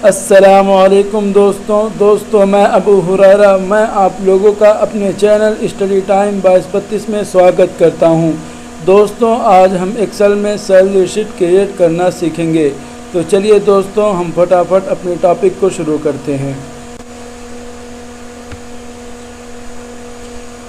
अस्सलामुअलैकुम दोस्तों, मैं अबू हुरैरा मैं आप लोगों का अपने चैनल स्टडी टाइम 2232 में स्वागत करता हूं। दोस्तों, आज हम एक्सेल में सैलरी शीट क्रिएट करना सीखेंगे। तो चलिए दोस्तों, हम फटाफट अपने टॉपिक को शुरू करते हैं।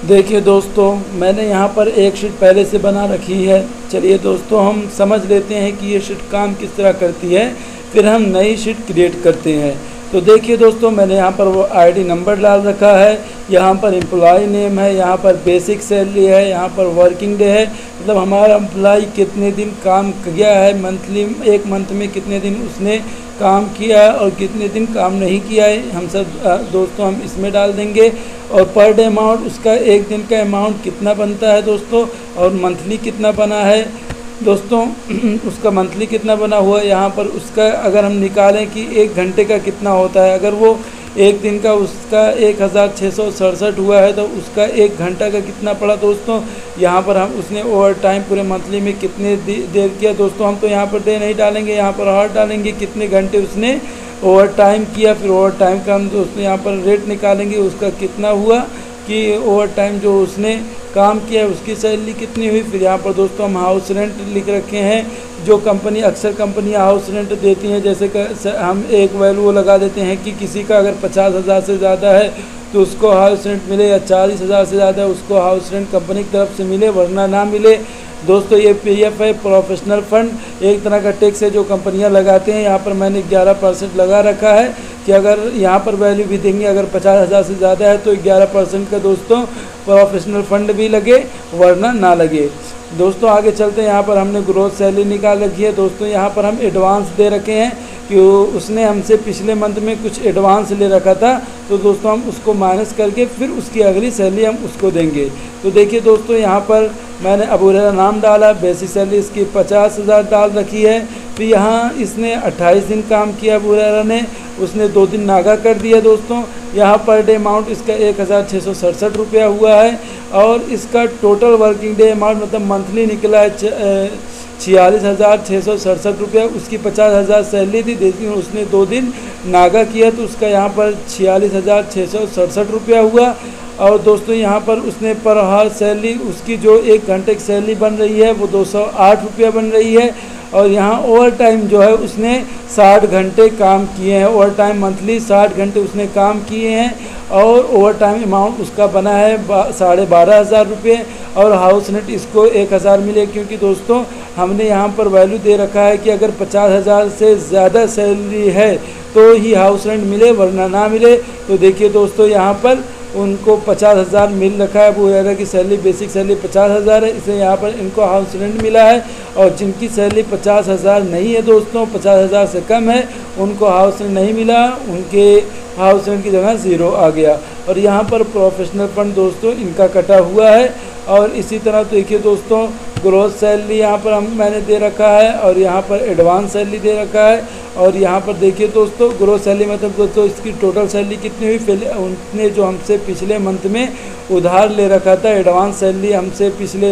देखिए दोस्तों, मैंने यहाँ पर एक शीट पहले से बना रखी है। चलिए दोस्तों, हम समझ लेते हैं कि ये शीट काम किस तरह करती है, फिर हम नई शीट क्रिएट करते हैं। तो देखिए दोस्तों, मैंने यहाँ पर वो आईडी नंबर डाल रखा है, यहाँ पर एम्प्लॉय नेम है, यहाँ पर बेसिक सैलरी है, यहाँ पर वर्किंग डे है, मतलब हमारा एम्प्लॉय कितने दिन काम किया है, मंथली एक मंथ में कितने दिन उसने काम किया है और कितने दिन काम नहीं किया है, हम सब दोस्तों हम इसमें डाल देंगे। और पर डे अमाउंट, उसका एक दिन का अमाउंट कितना बनता है दोस्तों, और मंथली कितना बना है दोस्तों उसका मंथली कितना बना हुआ है। यहाँ पर उसका अगर हम निकालें कि एक घंटे का कितना होता है, अगर वो एक दिन का उसका 1667 हुआ है तो उसका एक घंटा का कितना पड़ा दोस्तों। यहाँ पर हम उसने ओवर टाइम पूरे मंथली में कितने देर किया दोस्तों, हम तो यहाँ पर डे नहीं डालेंगे, यहाँ पर आवर डालेंगे, कितने घंटे उसने ओवर टाइम किया। फिर ओवर टाइम का हम दोस्तों यहाँ पर रेट निकालेंगे, उसका कितना हुआ कि ओवर टाइम जो उसने काम किया उसकी सैलरी कितनी हुई। फिर यहाँ पर दोस्तों हम हाउस रेंट लिख रखे हैं, जो कंपनी अक्सर कंपनियाँ हाउस रेंट देती हैं, जैसे कि हम एक वैल्यू लगा देते हैं कि किसी का अगर 50,000 से ज़्यादा है तो उसको हाउस रेंट मिले, या 40,000 से ज़्यादा है उसको हाउस रेंट कंपनी की तरफ से मिले, वरना ना मिले। दोस्तों ये पीएफ है, प्रोफेशनल फ़ंड, एक तरह का टैक्स है जो कंपनियां लगाते हैं। यहाँ पर मैंने 11% लगा रखा है कि अगर यहाँ पर वैल्यू भी देंगे, अगर 50,000 से ज़्यादा है तो 11% का दोस्तों प्रोफेशनल फ़ंड भी लगे, वरना ना लगे। दोस्तों आगे चलते हैं, यहाँ पर हमने ग्रोथ सैलरी निकाल रखी है। दोस्तों यहाँ पर हम एडवांस दे रखे हैं कि उसने हमसे पिछले मंथ में कुछ एडवांस ले रखा था, तो दोस्तों हम उसको माइनस करके फिर उसकी अगली सैलरी हम उसको देंगे। तो देखिए दोस्तों, यहाँ पर मैंने अबू हुरैरा नाम डाला, बेसिक सैलरी इसकी 50,000 डाल रखी है। फिर यहाँ इसने 28 दिन काम किया अबू हुरैरा ने, उसने 2 दिन नागा कर दिया दोस्तों। यहाँ पर डे अमाउंट इसका 1667 रुपया हुआ है, और इसका टोटल वर्किंग डे अमाउंट मतलब मंथली निकला है 46,667 रुपया। उसकी 50,000 सैलरी थी, लेकिन उसने 2 दिन नागा किया तो उसका यहाँ पर 46,667 रुपया हुआ। और दोस्तों यहाँ पर उसने पर हार सैलरी, उसकी जो एक घंटे की सैलरी बन रही है वो 208 रुपया बन रही है। और यहाँ ओवर टाइम जो है उसने 60 घंटे काम किए हैं, ओवर टाइम मंथली 60 घंटे उसने काम किए हैं, और ओवर टाइम अमाउंट उसका बना है 12,500 रुपये। और हाउस रेंट इसको 1,000 मिले, क्योंकि दोस्तों हमने यहाँ पर वैल्यू दे रखा है कि अगर 50,000 से ज़्यादा सैलरी है तो ही हाउस रेंट मिले, वरना ना मिले। तो देखिए दोस्तों, यहाँ पर उनको 50,000 मिल रखा है। अबू हुरैरा की सैलरी बेसिक सैलरी 50,000 है, इसलिए यहाँ पर इनको हाउस रेंट मिला है। और जिनकी सैलरी 50,000 नहीं है दोस्तों, 50,000 से कम है, उनको हाउस रेंट नहीं मिला, उनके हाउस रेंट की जगह 0 आ गया। और यहाँ पर प्रोफेशनल फंड दोस्तों इनका कटा हुआ है। और इसी तरह तो देखिए दोस्तों, ग्रोथ सैलरी यहाँ पर मैंने दे रखा है, और यहाँ पर एडवांस सैलरी दे रखा है। और यहाँ पर देखिए दोस्तों, ग्रोथ सैलरी मतलब दोस्तों इसकी टोटल सैलरी कितनी हुई, पहले उनने जो हमसे पिछले मंथ में उधार ले रखा था, एडवांस सैलरी हमसे पिछले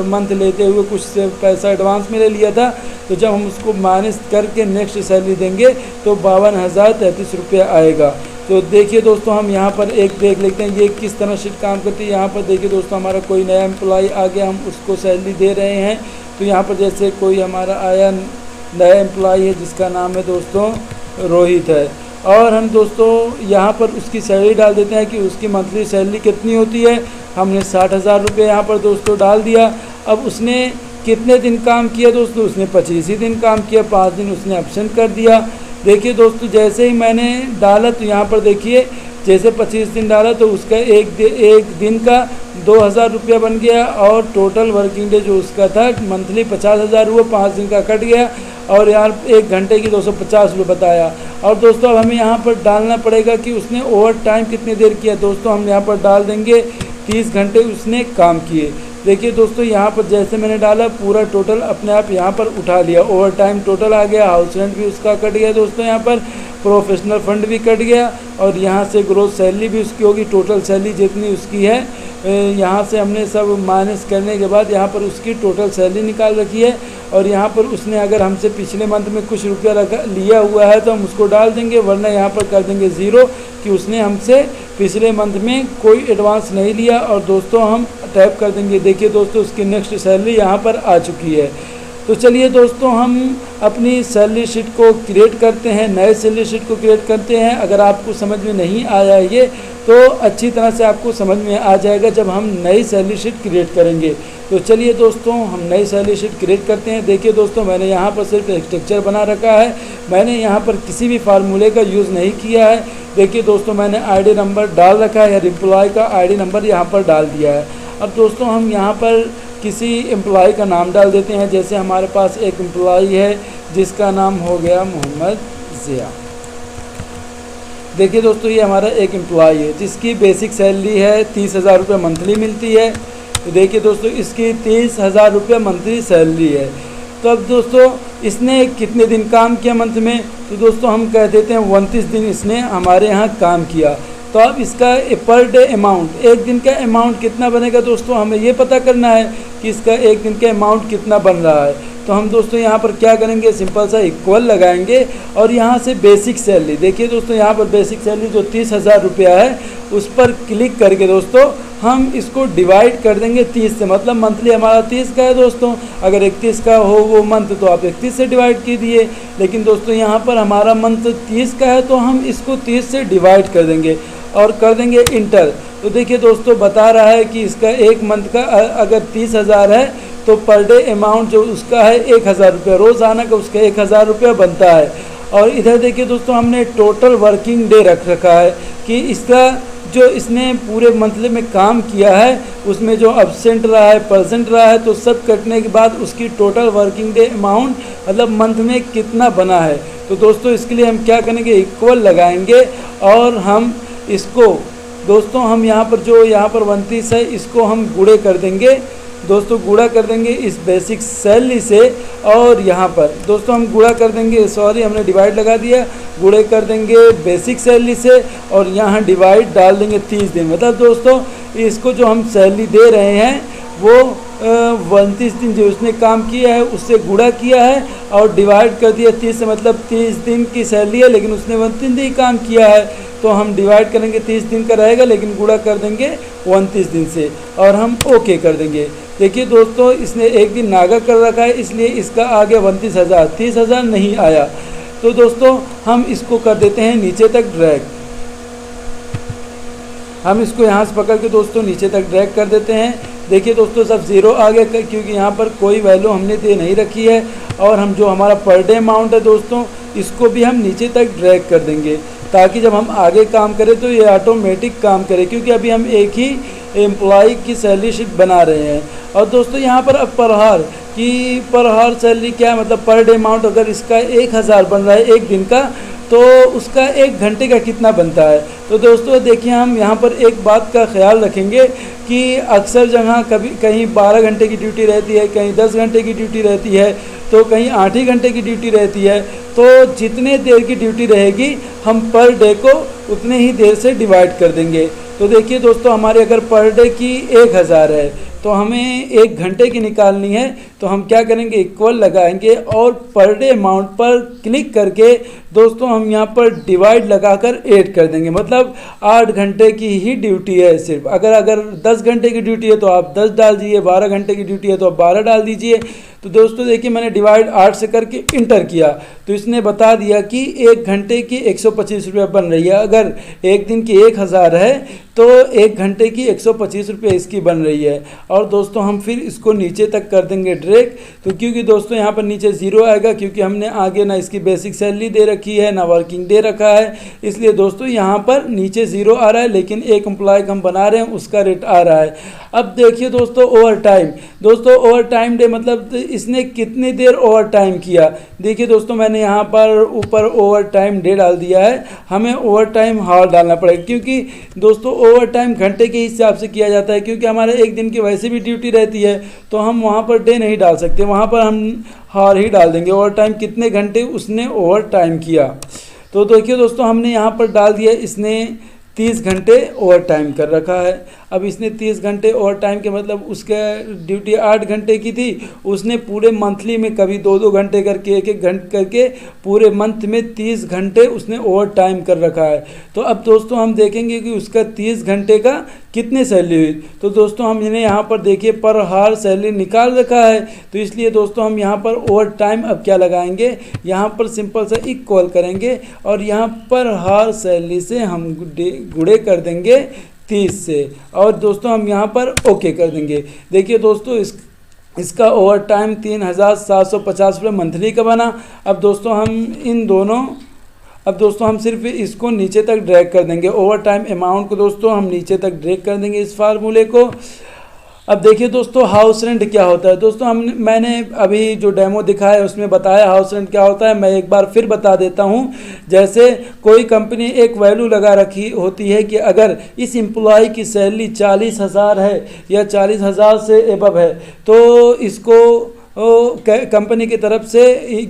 मंथ लेते हुए कुछ से पैसा एडवांस में ले लिया था, तो जब हम उसको माइनस करके नेक्स्ट सैलरी देंगे तो 52,033 रुपया आएगा। तो देखिए दोस्तों, हम यहाँ पर एक देख लेते हैं ये किस तरह शीट काम करती है। यहाँ पर देखिए दोस्तों, हमारा कोई नया एम्प्लॉय आ गया, हम उसको सैलरी दे रहे हैं। तो यहाँ पर जैसे कोई हमारा आया नया एम्प्लॉय है जिसका नाम है दोस्तों रोहित है, और हम दोस्तों यहाँ पर उसकी सैलरी डाल देते हैं कि उसकी मंथली सैलरी कितनी होती है। हमने 60,000 रुपये यहाँ पर दोस्तों डाल दिया। अब उसने कितने दिन काम किया दोस्तों, उसने 25 ही दिन काम किया, 5 दिन उसने एब्सेंट कर दिया। देखिए दोस्तों, जैसे ही मैंने डाला तो यहाँ पर देखिए, जैसे 25 दिन डाला तो उसका एक दिन का 2,000 रुपया बन गया, और टोटल वर्किंग डे जो उसका था मंथली 50,000 हुआ, 5 दिन का कट गया, और यार एक घंटे की 250 रुपये बताया। और दोस्तों अब हमें यहाँ पर डालना पड़ेगा कि उसने ओवर टाइम कितनी देर किया। दोस्तों हम यहाँ पर डाल देंगे 30 घंटे उसने काम किए। देखिए दोस्तों यहाँ पर जैसे मैंने डाला पूरा टोटल अपने आप यहाँ पर उठा लिया, ओवर टाइम टोटल आ गया, हाउस रेंट भी उसका कट गया दोस्तों, यहाँ पर प्रोफेशनल फंड भी कट गया और यहाँ से ग्रोथ सैलरी भी उसकी होगी, टोटल सैलरी जितनी उसकी है यहाँ से हमने सब माइनस करने के बाद यहाँ पर उसकी टोटल सैलरी निकाल रखी है। और यहाँ पर उसने अगर हमसे पिछले मंथ में कुछ रुपया लिया हुआ है तो हम उसको डाल देंगे, वरना यहाँ पर कर देंगे ज़ीरो कि उसने हमसे पिछले मंथ में कोई एडवांस नहीं लिया। और दोस्तों हम टैप कर देंगे, देखिए दोस्तों उसकी नेक्स्ट सैलरी यहाँ पर आ चुकी है। तो चलिए दोस्तों हम अपनी सैलरी शीट को क्रिएट करते हैं, नए सैलरी शीट को क्रिएट करते हैं। अगर आपको समझ में नहीं आया ये तो अच्छी तरह से आपको समझ में आ जाएगा जब हम नई सैलरी शीट क्रिएट करेंगे। तो चलिए दोस्तों हम नई सैलरी शीट क्रिएट करते हैं। देखिए दोस्तों मैंने यहाँ पर सिर्फ एक स्ट्रक्चर बना रखा है, मैंने यहाँ पर किसी भी फार्मूले का यूज़ नहीं किया है। देखिए दोस्तों मैंने आईडी नंबर डाल रखा है, एम्प्लॉय का आईडी नंबर यहाँ पर डाल दिया है। अब दोस्तों हम यहाँ पर किसी एम्प्लॉय का नाम डाल देते हैं, जैसे हमारे पास एक एम्प्लॉय है जिसका नाम हो गया मोहम्मद ज़िया। देखिए दोस्तों ये हमारा एक एम्प्लॉय है जिसकी बेसिक सैलरी है 30,000 रुपये मंथली मिलती है। तो देखिए दोस्तों इसकी 30,000 रुपये मंथली सैलरी है। तो अब दोस्तों इसने कितने दिन काम किया मंथ में, तो दोस्तों हम कह देते हैं 29 दिन इसने हमारे यहाँ काम किया। तो अब इसका पर डे अमाउंट, एक दिन का अमाउंट कितना बनेगा दोस्तों, हमें ये पता करना है कि इसका एक दिन का अमाउंट कितना बन रहा है। तो हम दोस्तों यहाँ पर क्या करेंगे, सिंपल सा इक्वल लगाएंगे और यहाँ से बेसिक सैलरी, देखिए दोस्तों यहाँ पर बेसिक सैलरी जो 30,000 रुपया है उस पर क्लिक करके दोस्तों हम इसको डिवाइड कर देंगे 30 से, मतलब मंथली हमारा 30 का है दोस्तों, अगर 31 का हो वो मंथ तो आप 31 से डिवाइड कीजिए। लेकिन दोस्तों यहाँ पर हमारा मंथ 30 का है तो हम इसको 30 से डिवाइड कर देंगे और कर देंगे इंटर। तो देखिए दोस्तों बता रहा है कि इसका एक मंथ का अगर 30,000 है तो पर डे अमाउंट जो उसका है 1,000 रुपये, रोज़ाना का उसका 1,000 रुपये बनता है। और इधर देखिए दोस्तों हमने टोटल वर्किंग डे रख रखा है कि इसका जो इसने पूरे मंथली में काम किया है उसमें जो एब्सेंट रहा है, परसेंट रहा है, तो सब कटने के बाद उसकी टोटल वर्किंग डे अमाउंट मतलब मंथ में कितना बना है। तो दोस्तों इसके लिए हम क्या करेंगे, इक्वल लगाएंगे और हम इसको दोस्तों हम यहाँ पर जो यहाँ पर 29 है इसको हम गुणे कर देंगे दोस्तों, गुणा कर देंगे इस बेसिक सैलरी से। और यहाँ पर दोस्तों हम गुणा कर देंगे, सॉरी हमने डिवाइड लगा दिया, गुणे कर देंगे बेसिक सैलरी से और यहाँ डिवाइड डाल देंगे 30 दिन। मतलब दोस्तों इसको जो हम सैलरी दे रहे हैं वो 29 दिन जो उसने काम किया है उससे गुणा किया है और डिवाइड कर दिया 30 से, मतलब 30 दिन की सैलरी है लेकिन उसने 29 दिन काम किया है तो हम डिवाइड करेंगे 30 दिन का रहेगा लेकिन गुणा कर देंगे 29 दिन से और हम ओके कर देंगे। देखिए दोस्तों इसने एक दिन नागा कर रखा है इसलिए इसका आ गया 29,000, 30,000 नहीं आया। तो दोस्तों हम इसको कर देते हैं नीचे तक ड्रैग, हम इसको यहाँ से पकड़ के दोस्तों नीचे तक ड्रैग कर देते हैं। देखिए दोस्तों सब ज़ीरो आ गया क्योंकि यहाँ पर कोई वैल्यू हमने दे नहीं रखी है। और हम जो हमारा पर डे अमाउंट है दोस्तों इसको भी हम नीचे तक ड्रैग कर देंगे ताकि जब हम आगे काम करें तो ये ऑटोमेटिक काम करे, क्योंकि अभी हम एक ही एम्प्लॉय की सैलरी शीट बना रहे हैं। और दोस्तों यहाँ पर अब पर हार कि पर हार सैलरी क्या है, मतलब पर डे अमाउंट अगर इसका 1,000 बन रहा है एक दिन का तो उसका 1 घंटे का कितना बनता है। तो दोस्तों देखिए हम यहाँ पर एक बात का ख्याल रखेंगे कि अक्सर जगह कभी कहीं 12 घंटे की ड्यूटी रहती है, कहीं 10 घंटे की ड्यूटी रहती है, तो कहीं 8 ही घंटे की ड्यूटी रहती है। तो जितने देर की ड्यूटी रहेगी हम पर डे को उतने ही देर से डिवाइड कर देंगे। तो देखिए दोस्तों हमारे अगर पर डे की 1,000 है तो हमें 1 घंटे की निकालनी है, तो हम क्या करेंगे, इक्वल लगाएंगे और पर डे अमाउंट पर क्लिक करके दोस्तों हम यहाँ पर डिवाइड लगाकर ऐड कर देंगे। मतलब 8 घंटे की ही ड्यूटी है सिर्फ, अगर 10 घंटे की ड्यूटी है तो आप 10 डाल दीजिए, 12 घंटे की ड्यूटी है तो आप 12 डाल दीजिए। तो दोस्तों देखिए मैंने डिवाइड 8 से करके इंटर किया तो इसने बता दिया कि 1 घंटे की 125 रुपये बन रही है। अगर एक दिन की 1,000 है तो 1 घंटे की 125 रुपये इसकी बन रही है। और दोस्तों हम फिर इसको नीचे तक कर देंगे ड्रैग, तो क्योंकि दोस्तों यहाँ पर नीचे ज़ीरो आएगा क्योंकि हमने आगे ना इसकी बेसिक सैलरी दे रखी है ना वर्किंग डे रखा है, इसलिए दोस्तों यहाँ पर नीचे ज़ीरो आ रहा है लेकिन एक एम्प्लॉय का हम बना रहे हैं उसका रेट आ रहा है। अब देखिए दोस्तों ओवर टाइम, दोस्तों ओवर टाइम डे मतलब इसने कितनी देर ओवर टाइम किया। देखिए दोस्तों मैंने यहाँ पर ऊपर ओवर टाइम डे डाल दिया है, हमें ओवर टाइम हावर डालना पड़ेगा क्योंकि दोस्तों ओवर टाइम घंटे के हिसाब से किया जाता है, क्योंकि हमारे एक दिन की वैसे वैसे भी ड्यूटी रहती है, तो हम वहाँ पर डे नहीं डाल सकते, वहाँ पर हम हार ही डाल देंगे। ओवर टाइम कितने घंटे उसने ओवर टाइम किया, तो देखिए दोस्तों हमने यहाँ पर डाल दिया, इसने 30 घंटे ओवर टाइम कर रखा है। अब इसने 30 घंटे ओवर टाइम के मतलब उसका ड्यूटी 8 घंटे की थी, उसने पूरे मंथली में कभी 2-2 घंटे करके 1-1 घंटे करके पूरे मंथ में 30 घंटे उसने ओवर टाइम कर रखा है। तो अब दोस्तों हम देखेंगे कि उसका 30 घंटे का कितने सैलरी हुई। तो दोस्तों हम इन्हें यहाँ पर देखिए पर हार सैलरी निकाल रखा है, तो इसलिए दोस्तों हम यहाँ पर ओवर टाइम अब क्या लगाएंगे, यहाँ पर सिंपल सा इक्वल करेंगे और यहाँ पर हार सैलरी से हम गुणे कर देंगे 30 से, और दोस्तों हम यहाँ पर ओके कर देंगे। देखिए दोस्तों इसका ओवर टाइम 3750 रुपये मंथली का बना। अब दोस्तों हम सिर्फ इसको नीचे तक ड्रैग कर देंगे, ओवर टाइम अमाउंट को दोस्तों हम नीचे तक ड्रैग कर देंगे इस फार्मूले को। अब देखिए दोस्तों हाउस रेंट क्या होता है। दोस्तों मैंने अभी जो डेमो दिखाया है उसमें बताया हाउस रेंट क्या होता है, मैं एक बार फिर बता देता हूं। जैसे कोई कंपनी एक वैल्यू लगा रखी होती है कि अगर इस एम्प्लॉय की सैलरी 40,000 है या 40,000 से एबव है, तो इसको कंपनी की तरफ से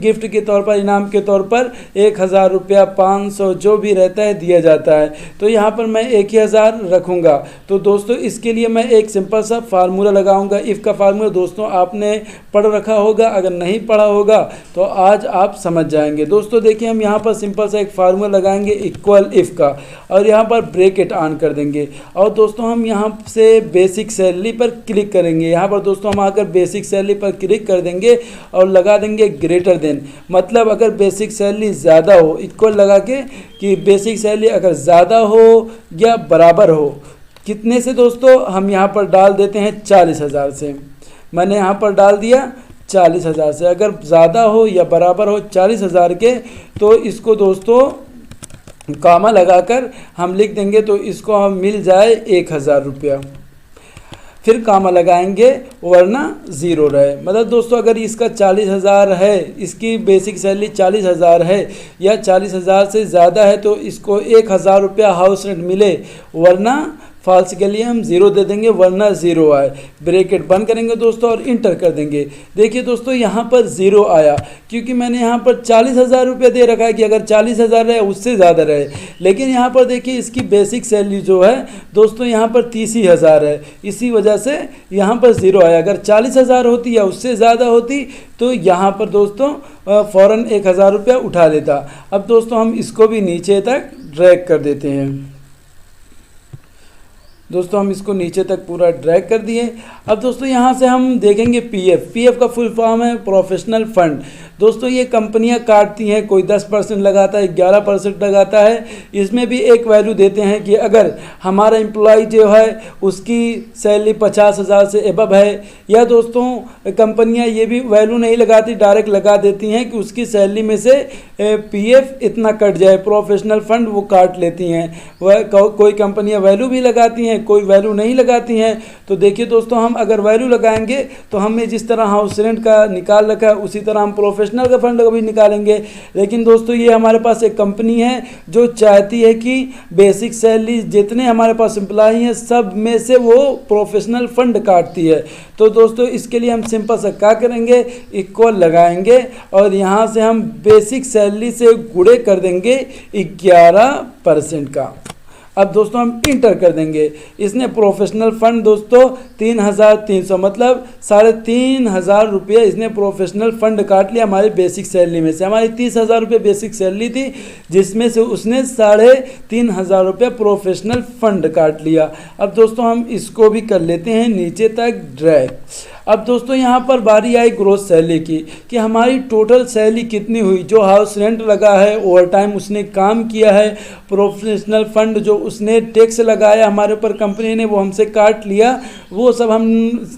गिफ्ट के तौर पर, इनाम के तौर पर 1,000 रुपया, 500 जो भी रहता है दिया जाता है। तो यहाँ पर मैं 1,000 रखूँगा। तो दोस्तों इसके लिए मैं एक सिंपल सा फार्मूला लगाऊंगा, इफ़ का फार्मूला। दोस्तों आपने पढ़ रखा होगा, अगर नहीं पढ़ा होगा तो आज आप समझ जाएंगे। दोस्तों देखिए हम यहाँ पर सिंपल सा एक फार्मूला लगाएंगे इक्वल इफ़ का, और यहाँ पर ब्रैकेट ऑन कर देंगे। और दोस्तों हम यहाँ से बेसिक सैलरी पर क्लिक करेंगे। यहाँ पर दोस्तों हम आकर बेसिक सैलरी पर क्लिक कर देंगे और लगा देंगे ग्रेटर देन, मतलब अगर बेसिक सैलरी ज़्यादा हो, इक्वल लगा के कि बेसिक सैलरी अगर ज़्यादा हो या बराबर हो, कितने से दोस्तों हम यहाँ पर डाल देते हैं 40,000 से। मैंने यहाँ पर डाल दिया 40,000 से। अगर ज़्यादा हो या बराबर हो 40,000 के, तो इसको दोस्तों कामा लगाकर हम लिख देंगे, तो इसको हम मिल जाए 1,000 रुपया। फिर कामा लगाएंगे वरना ज़ीरो रहे। मतलब दोस्तों अगर इसका 40,000 है, इसकी बेसिक सैलरी 40,000 है या 40,000 से ज़्यादा है, तो इसको 1,000 रुपया हाउस रेंट मिले, वरना फॉल्स के लिए हम ज़ीरो दे देंगे, वरना ज़ीरो आए। ब्रैकेट बंद करेंगे दोस्तों और इंटर कर देंगे। देखिए दोस्तों यहाँ पर ज़ीरो आया, क्योंकि मैंने यहाँ पर 40,000 रुपये दे रखा है कि अगर 40,000 रहे उससे ज़्यादा रहे। लेकिन यहाँ पर देखिए इसकी बेसिक सैलरी जो है दोस्तों यहाँ पर 30,000 है, इसी वजह से यहाँ पर ज़ीरो आया। अगर 40,000 होती या उससे ज़्यादा होती तो यहाँ पर दोस्तों फ़ौरन 1,000 रुपया उठा लेता। अब दोस्तों हम इसको भी नीचे तक ड्रैग कर देते हैं। दोस्तों हम इसको नीचे तक पूरा ड्रैग कर दिए। अब दोस्तों यहाँ से हम देखेंगे पीएफ का फुल फॉर्म है प्रोफेशनल फ़ंड। दोस्तों ये कंपनियां काटती हैं, कोई 10% लगाता है, 11% लगाता है। इसमें भी एक वैल्यू देते हैं कि अगर हमारा एम्प्लॉय जो है उसकी सैलरी 50,000 से एबव है, या दोस्तों कंपनियां ये भी वैल्यू नहीं लगाती, डायरेक्ट लगा देती हैं कि उसकी सैलरी में से पीएफ इतना कट जाए, प्रोफेशनल फ़ंड वो काट लेती हैं। वह कोई कंपनियां वैल्यू भी लगाती हैं, कोई वैल्यू नहीं लगाती हैं। तो देखिए दोस्तों हम अगर वैल्यू लगाएंगे तो हमने जिस तरह हाउस रेंट का निकाल रखा है उसी तरह हम प्रोफेशनल का फंड का भी निकालेंगे। लेकिन दोस्तों ये हमारे पास एक कंपनी है जो चाहती है कि बेसिक सैलरी जितने हमारे पास एम्प्लॉई हैं सब में से वो प्रोफेशनल फंड काटती है। तो दोस्तों इसके लिए हम सिंपल सा क्या करेंगे, इक्वल लगाएंगे और यहाँ से हम बेसिक सैलरी से गुणे कर देंगे 11% का। अब दोस्तों हम इंटर कर देंगे। इसने प्रोफेशनल फ़ंड दोस्तों 3,300 मतलब 3,500 रुपये इसने प्रोफेशनल फ़ंड काट लिया हमारी बेसिक सैलरी में से। हमारी 30,000 रुपये बेसिक सैलरी थी, जिसमें से उसने 3,500 रुपये प्रोफेशनल फ़ंड काट लिया। अब दोस्तों हम इसको भी कर लेते हैं नीचे तक ड्रैग। अब दोस्तों यहाँ पर बारी आई ग्रोस सैलरी की कि हमारी टोटल सैलरी कितनी हुई। जो हाउस रेंट लगा है, ओवर टाइम उसने काम किया है, प्रोफेशनल फ़ंड जो उसने टैक्स लगाया हमारे ऊपर कंपनी ने वो हमसे काट लिया, वो सब हम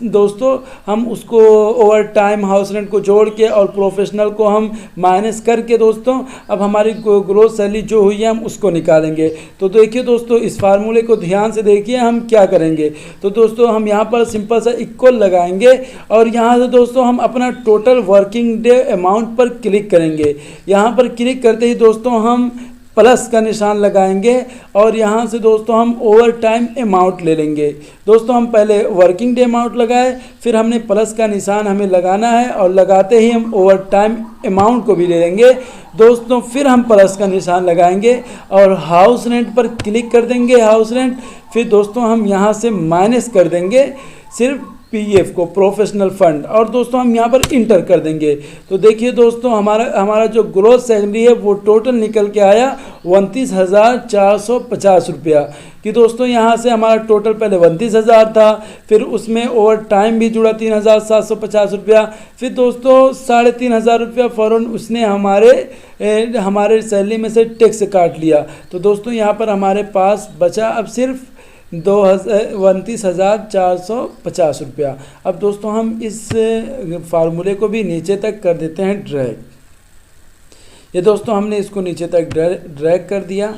दोस्तों हम उसको ओवर टाइम हाउस रेंट को जोड़ के और प्रोफेशनल को हम माइनस करके दोस्तों अब हमारी ग्रोस सैलरी जो हुई है हम उसको निकालेंगे। तो देखिए दोस्तों इस फार्मूले को ध्यान से देखिए हम क्या करेंगे। तो दोस्तों हम यहाँ पर सिंपल सा इक्वल लगाएंगे और यहाँ से दोस्तों हम अपना टोटल वर्किंग डे अमाउंट पर क्लिक करेंगे। यहाँ पर क्लिक करते ही दोस्तों हम प्लस का निशान लगाएंगे और यहाँ से दोस्तों हम ओवर टाइम अमाउंट ले लेंगे। दोस्तों हम पहले वर्किंग डे अमाउंट लगाए, फिर हमने प्लस का निशान हमें लगाना है और लगाते ही हम ओवर टाइम अमाउंट को भी ले लेंगे दोस्तों। फिर हम प्लस का निशान लगाएंगे और हाउस रेंट पर क्लिक कर देंगे, हाउस रेंट। फिर दोस्तों हम यहाँ से माइनस कर देंगे सिर्फ पीएफ को, प्रोफेशनल फंड, और दोस्तों हम यहाँ पर इंटर कर देंगे। तो देखिए दोस्तों हमारा जो ग्रोस सैलरी है वो टोटल निकल के आया 29,450 रुपया कि दोस्तों यहाँ से हमारा टोटल पहले 29,000 था, फिर उसमें ओवर टाइम भी जुड़ा 3,750 रुपया, फिर दोस्तों 3,500 रुपया फ़ौरन उसने हमारे सैलरी में से टैक्स काट लिया। तो दोस्तों यहाँ पर हमारे पास बचा अब सिर्फ 29,450 रुपया। अब दोस्तों हम इस फार्मूले को भी नीचे तक कर देते हैं ड्रैग। ये दोस्तों हमने इसको नीचे तक ड्रैग कर दिया,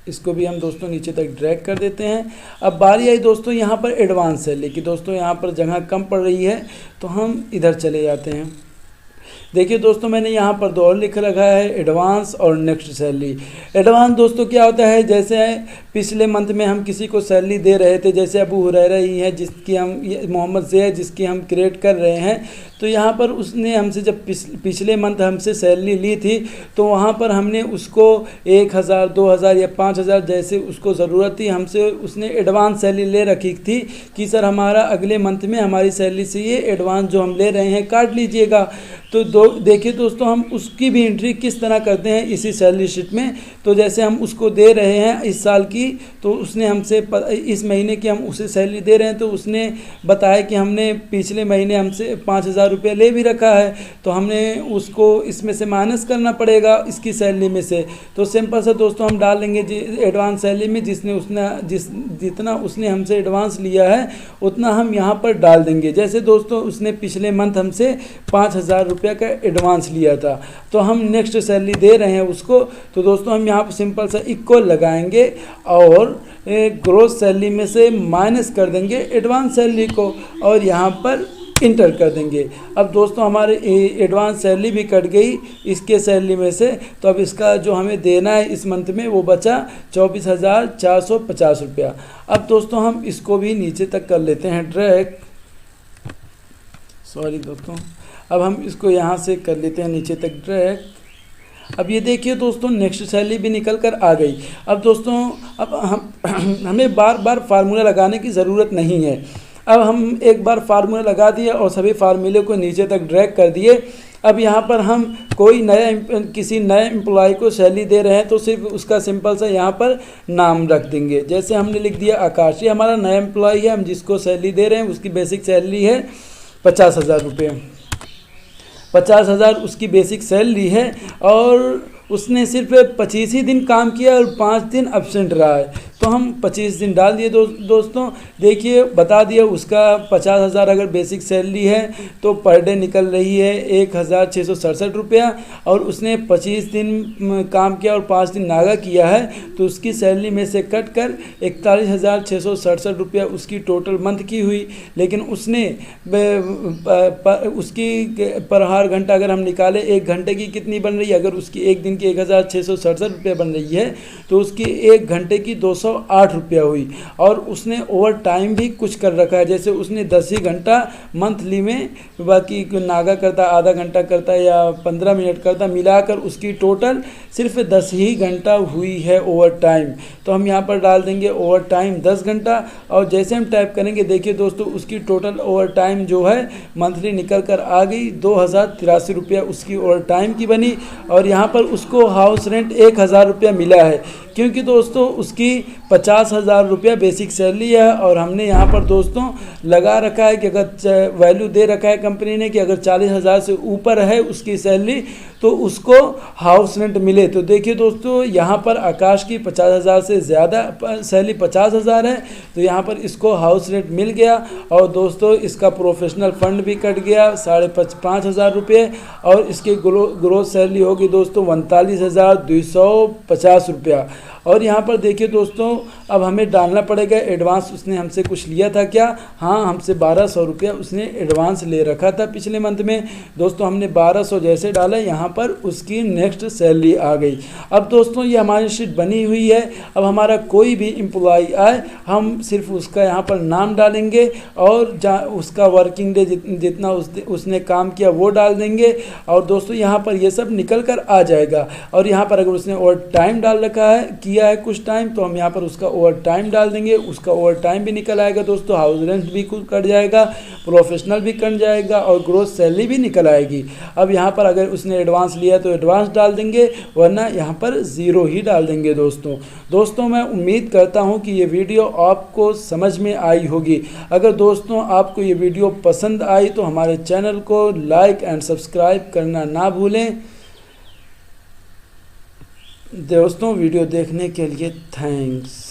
इसको भी हम दोस्तों नीचे तक ड्रैग कर देते हैं। अब बारी आई दोस्तों यहाँ पर एडवांस सैलरी की। दोस्तों यहाँ पर जगह कम पड़ रही है तो हम इधर चले जाते हैं। देखिए दोस्तों मैंने यहाँ पर 2 और लिख रखा है, एडवांस और नेक्स्ट सैलरी। एडवांस दोस्तों क्या होता है, जैसे पिछले मंथ में हम किसी को सैलरी दे रहे थे, जैसे अबू हुरैरा ही है जिसकी हम, मोहम्मद से है जिसकी हम क्रिएट कर रहे हैं, तो यहाँ पर उसने हमसे जब पिछले मंथ हमसे सैलरी ली थी तो वहाँ पर हमने उसको 1,000, 2,000 या 5,000 जैसे उसको ज़रूरत थी, हमसे उसने एडवांस सैलरी ले रखी थी कि सर हमारा अगले मंथ में हमारी सैलरी से ये एडवांस जो हम ले रहे हैं काट लीजिएगा। तो देखिए दोस्तों हम उसकी भी एंट्री किस तरह करते हैं इसी सैलरी शीट में। तो जैसे हम उसको दे रहे हैं इस साल की, तो उसने हमसे इस महीने की हम उसे सैलरी दे रहे हैं, तो उसने बताया कि हमने पिछले महीने हमसे 5,000 रुपया ले भी रखा है, तो हमने उसको इसमें से माइनस करना पड़ेगा इसकी सैलरी में से। तो सिंपल सा दोस्तों हम डाल लेंगे एडवांस सैलरी में जितना उसने हमसे एडवांस लिया है उतना हम यहाँ पर डाल देंगे। जैसे दोस्तों उसने पिछले मंथ हमसे 5,000 रुपया का एडवांस लिया था, तो हम नेक्स्ट सैलरी दे रहे हैं उसको, तो दोस्तों हम यहाँ पर सिंपल सा इक्वल लगाएंगे और ग्रोस सैलरी में से माइनस कर देंगे एडवांस सैलरी को और यहाँ पर इंटर कर देंगे। अब दोस्तों हमारे एडवांस सैलरी भी कट गई इसके सैलरी में से, तो अब इसका जो हमें देना है इस मंथ में वो बचा 24,450 रुपया। अब दोस्तों हम इसको भी नीचे तक कर लेते हैं ड्रैग, सॉरी दोस्तों, अब हम इसको यहाँ से कर लेते हैं नीचे तक ड्रैग। अब ये देखिए दोस्तों नेक्स्ट सैलरी भी निकल कर आ गई। अब दोस्तों अब हमें बार बार फार्मूला लगाने की ज़रूरत नहीं है। अब हम एक बार फार्मूला लगा दिए और सभी फार्मूले को नीचे तक ड्रैग कर दिए। अब यहाँ पर हम किसी नए एम्प्लॉय को सैलरी दे रहे हैं तो सिर्फ उसका सिंपल सा यहाँ पर नाम रख देंगे। जैसे हमने लिख दिया आकाश, ये हमारा नया एम्प्लॉय है, हम जिसको सैलरी दे रहे हैं उसकी बेसिक सैलरी है 50,000 रुपये। 50,000 उसकी बेसिक सैलरी है और उसने सिर्फ 25 ही दिन काम किया और 5 दिन एब्सेंट रहा है, तो हम 25 दिन डाल दिए दोस्तों। देखिए बता दिया उसका 50,000 अगर बेसिक सैलरी है तो पर डे निकल रही है 1,667 रुपया, और उसने 25 दिन काम किया और 5 दिन नागा किया है, तो उसकी सैलरी में से कट कर 41,667 रुपया उसकी टोटल मंथ की हुई। लेकिन उसने उसकी पर हर घंटा अगर हम निकालें 1 घंटे की कितनी बन रही है, अगर उसकी 1 दिन की 1,667 रुपया बन रही है तो उसकी 1 घंटे की 208 रुपया हुई। और उसने ओवर टाइम भी कुछ कर रखा है, जैसे उसने 10 ही घंटा मंथली में, बाकी नागा करता आधा घंटा करता या 15 मिनट करता, मिलाकर उसकी टोटल सिर्फ 10 ही घंटा हुई है ओवर टाइम। तो हम यहाँ पर डाल देंगे ओवर टाइम 10 घंटा, और जैसे हम टाइप करेंगे देखिए दोस्तों उसकी टोटल ओवर टाइम जो है मंथली निकल कर आ गई 2,083 रुपया उसकी ओवर टाइम की बनी। और यहाँ पर उसको हाउस रेंट 1,000 रुपया मिला है, क्योंकि दोस्तों उसकी 50,000 रुपया बेसिक सैलरी है। और हमने यहाँ पर दोस्तों लगा रखा है कि अगर वैल्यू दे रखा है कंपनी ने कि अगर 40,000 से ऊपर है उसकी सैलरी तो उसको हाउस रेंट मिले। तो देखिए दोस्तों यहाँ पर आकाश की 50,000 से ज़्यादा सैलरी 50,000 है, तो यहाँ पर इसको हाउस रेंट मिल गया। और दोस्तों इसका प्रोफेशनल फ़ंड भी कट गया 5,500 रुपये, और इसकी ग्रोस सैलरी होगी दोस्तों 39,250 रुपया। और यहाँ पर देखिए दोस्तों, अब हमें डालना पड़ेगा एडवांस। उसने हमसे कुछ लिया था क्या? हाँ, हमसे 1200 रुपया उसने एडवांस ले रखा था पिछले मंथ में। दोस्तों हमने 1200 जैसे डाला, यहाँ पर उसकी नेक्स्ट सैलरी आ गई। अब दोस्तों ये हमारी शीट बनी हुई है। अब हमारा कोई भी एम्प्लॉय आए, हम सिर्फ उसका यहाँ पर नाम डालेंगे और उसका वर्किंग डे जितना उसने काम किया वो डाल देंगे। और दोस्तों यहाँ पर ये सब निकल कर आ जाएगा। और यहाँ पर अगर उसने ओवर टाइम डाल रखा है, किया है कुछ टाइम, तो हम यहाँ पर उसका ओवर टाइम डाल देंगे, उसका ओवर टाइम भी निकल आएगा। दोस्तों हाउस रेंट भी कुछ कट जाएगा, प्रोफेशनल भी कट जाएगा और ग्रोस सैलरी भी निकल आएगी। अब यहाँ पर अगर उसने एडवांस लिया तो एडवांस डाल देंगे, वरना यहाँ पर ज़ीरो ही डाल देंगे। दोस्तों मैं उम्मीद करता हूँ कि ये वीडियो आपको समझ में आई होगी। अगर दोस्तों आपको ये वीडियो पसंद आई तो हमारे चैनल को लाइक एंड सब्सक्राइब करना ना भूलें। दोस्तों वीडियो देखने के लिए थैंक्स।